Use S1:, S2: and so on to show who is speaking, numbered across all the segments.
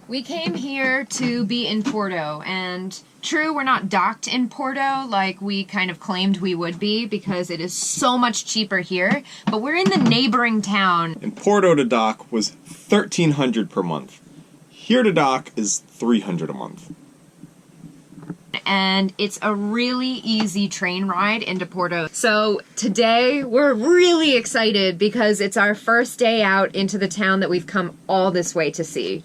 S1: We came here to be in Porto, and true, we're not docked in Porto like we kind of claimed we would be because it is so much cheaper here, but we're in the neighboring town.
S2: In Porto to dock was $1,300 per month. Here to dock is $300 a month.
S1: And it's a really easy train ride into Porto. So today we're really excited because it's our first day out into the town that we've come all this way to see.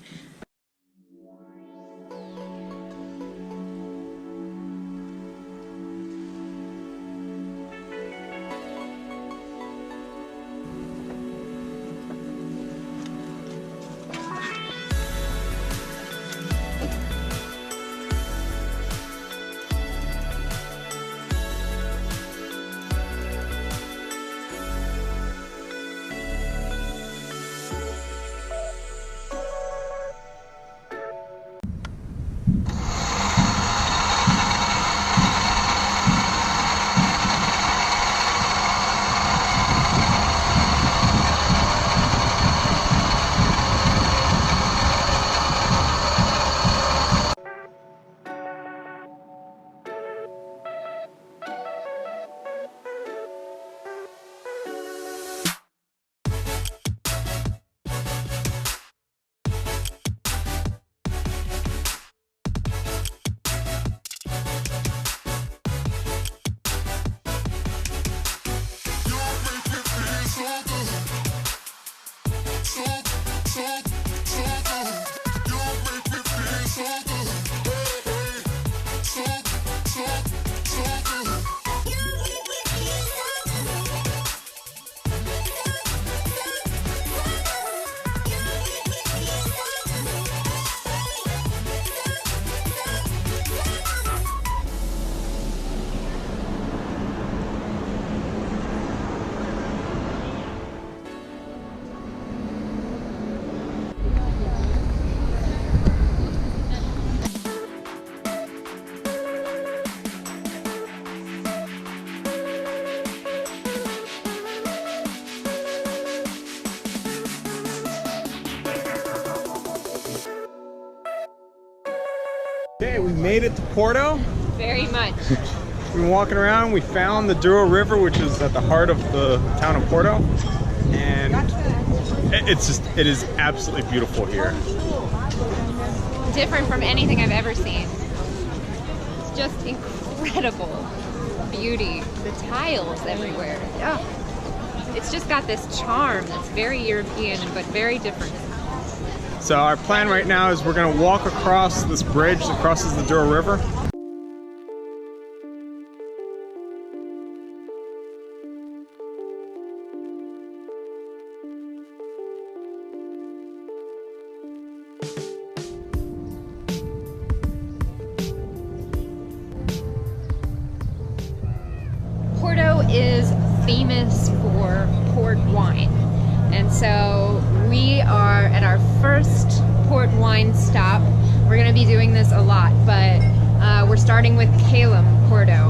S3: Okay, we made it to Porto.
S1: Very much.
S3: We've been walking around. We found the Douro River, which is at the heart of the town of Porto, and it is absolutely beautiful here.
S1: Different from anything I've ever seen. It's just incredible beauty. The tiles everywhere. Oh, it's just got this charm that's very European but very different.
S3: So our plan right now is we're going to walk across this bridge that crosses the Douro River.
S1: Porto is famous for port wine, and so we are at our first port wine stop. We're going to be doing this a lot, but we're starting with Porto,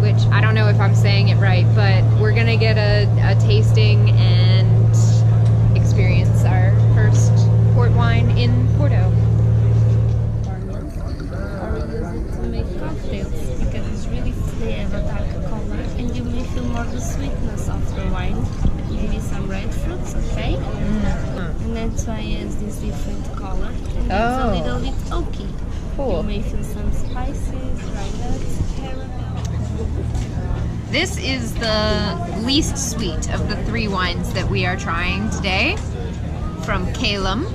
S1: which I don't know if I'm saying it right, but we're going to get a tasting and experience our first port wine in Porto.
S4: Or we use it to make cocktails because it's really they have a dark color and you may feel more the sweetness of the wine. Maybe some red fruits, okay? And that's why it has this different color. And it's a little bit oaky.
S1: Cool.
S4: You may feel some spices, dry nuts, caramel.
S1: This is the least sweet of the three wines that we are trying today from Calum.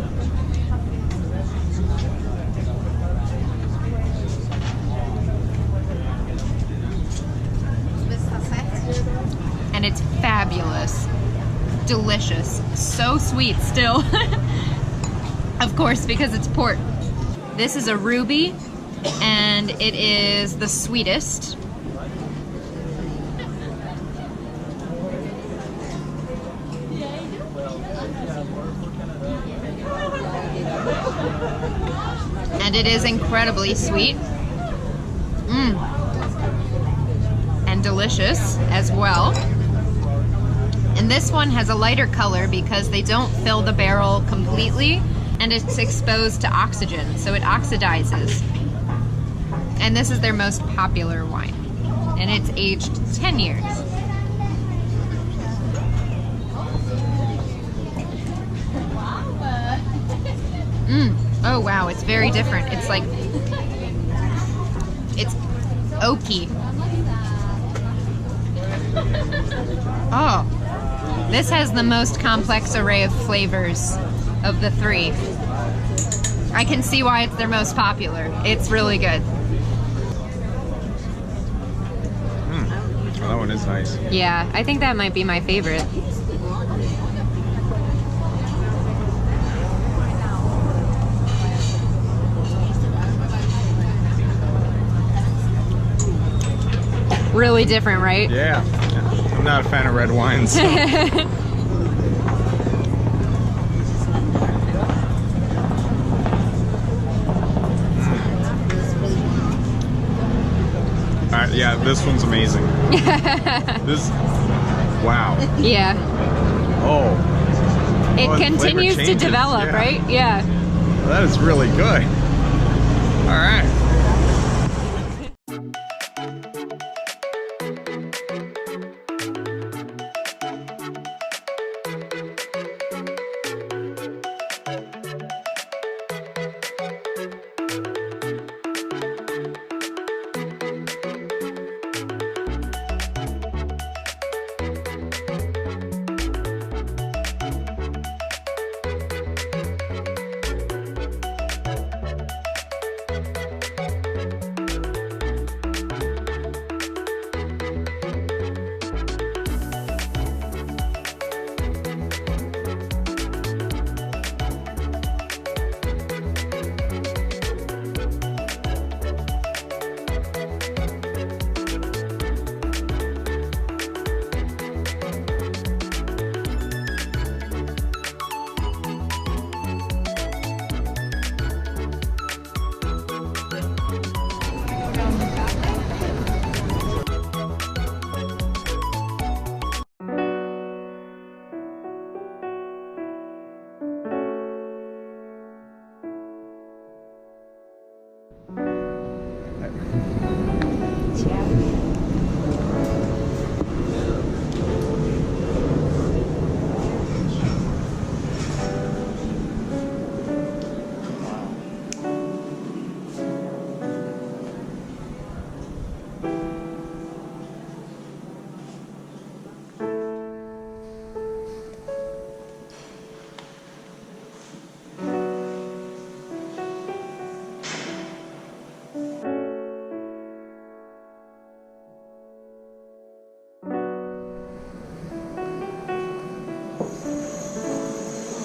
S1: And it's fabulous. Delicious. So sweet still. Of course, because it's port. This is a ruby, and it is the sweetest. And it is incredibly sweet. And delicious as well. And this one has a lighter color because they don't fill the barrel completely. and it's exposed to oxygen, so it oxidizes. And this is their most popular wine, and it's aged 10 years. Oh wow, it's very different. It's like, it's oaky. Oh, this has the most complex array of flavors of the three. I can see why it's their most popular. It's really good.
S3: Oh, that one is nice.
S1: Yeah, I think that might be my favorite. Really different, right?
S3: Yeah. I'm not a fan of red wines. So. Yeah, this one's amazing. This, wow.
S1: Yeah.
S3: Oh.
S1: It
S3: the
S1: continues
S3: flavor
S1: to
S3: changes,
S1: develop,
S3: yeah.
S1: right? Yeah.
S3: Well, that is really good. All right.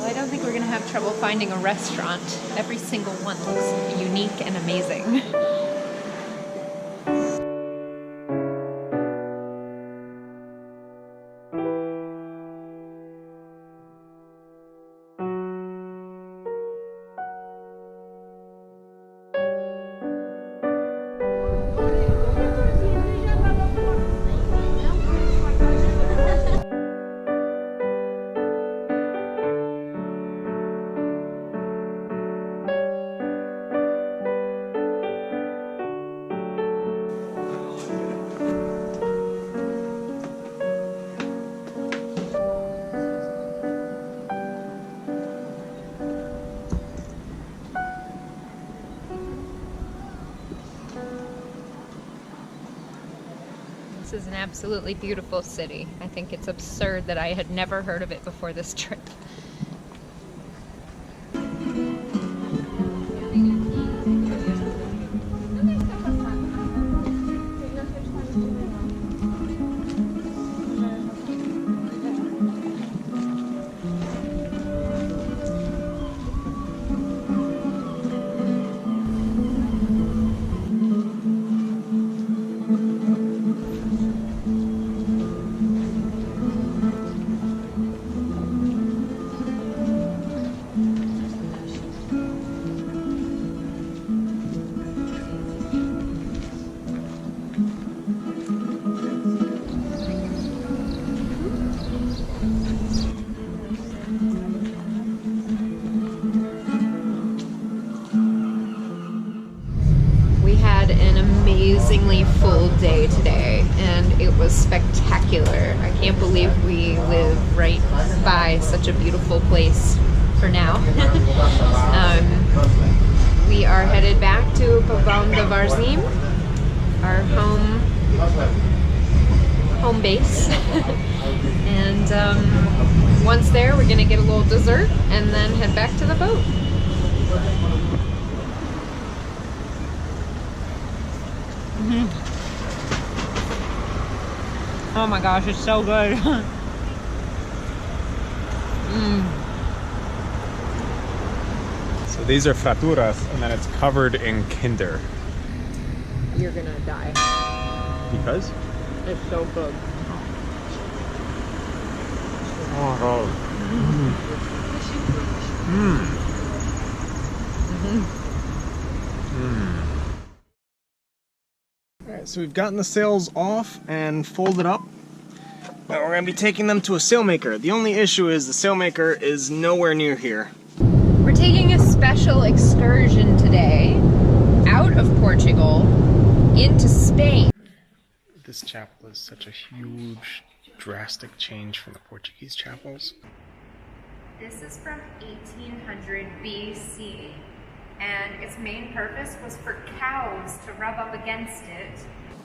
S1: I don't think we're gonna have trouble finding a restaurant. Every single one looks unique and amazing. This is an absolutely beautiful city. I think it's absurd that I had never heard of it before this trip. an amazingly full day today, and it was spectacular. I can't believe we live right by such a beautiful place for now. We are headed back to Pavon de Varzim, our home base. And once there, we're gonna get a little dessert and then head back to the boat. Oh my gosh, it's so good.
S3: So these are fraturas, and then it's covered in Kinder.
S1: You're gonna die.
S3: Because?
S1: It's so good.
S3: Oh. Alright, so we've gotten the sails off and folded up. Now we're going to be taking them to a sailmaker. The only issue is the sailmaker is nowhere near here.
S1: We're taking a special excursion today out of Portugal into Spain.
S3: This chapel is such a huge, drastic change from the Portuguese chapels.
S1: This is from 1800 BC, and its main purpose was for cows to rub up against it.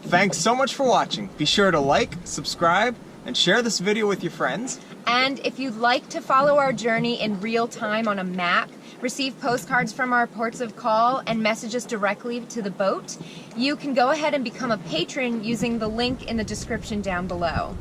S3: Thanks so much for watching. Be sure to like, subscribe, and share this video with your friends.
S1: And if you'd like to follow our journey in real time on a map, receive postcards from our ports of call, and message us directly to the boat, you can go ahead and become a patron using the link in the description down below.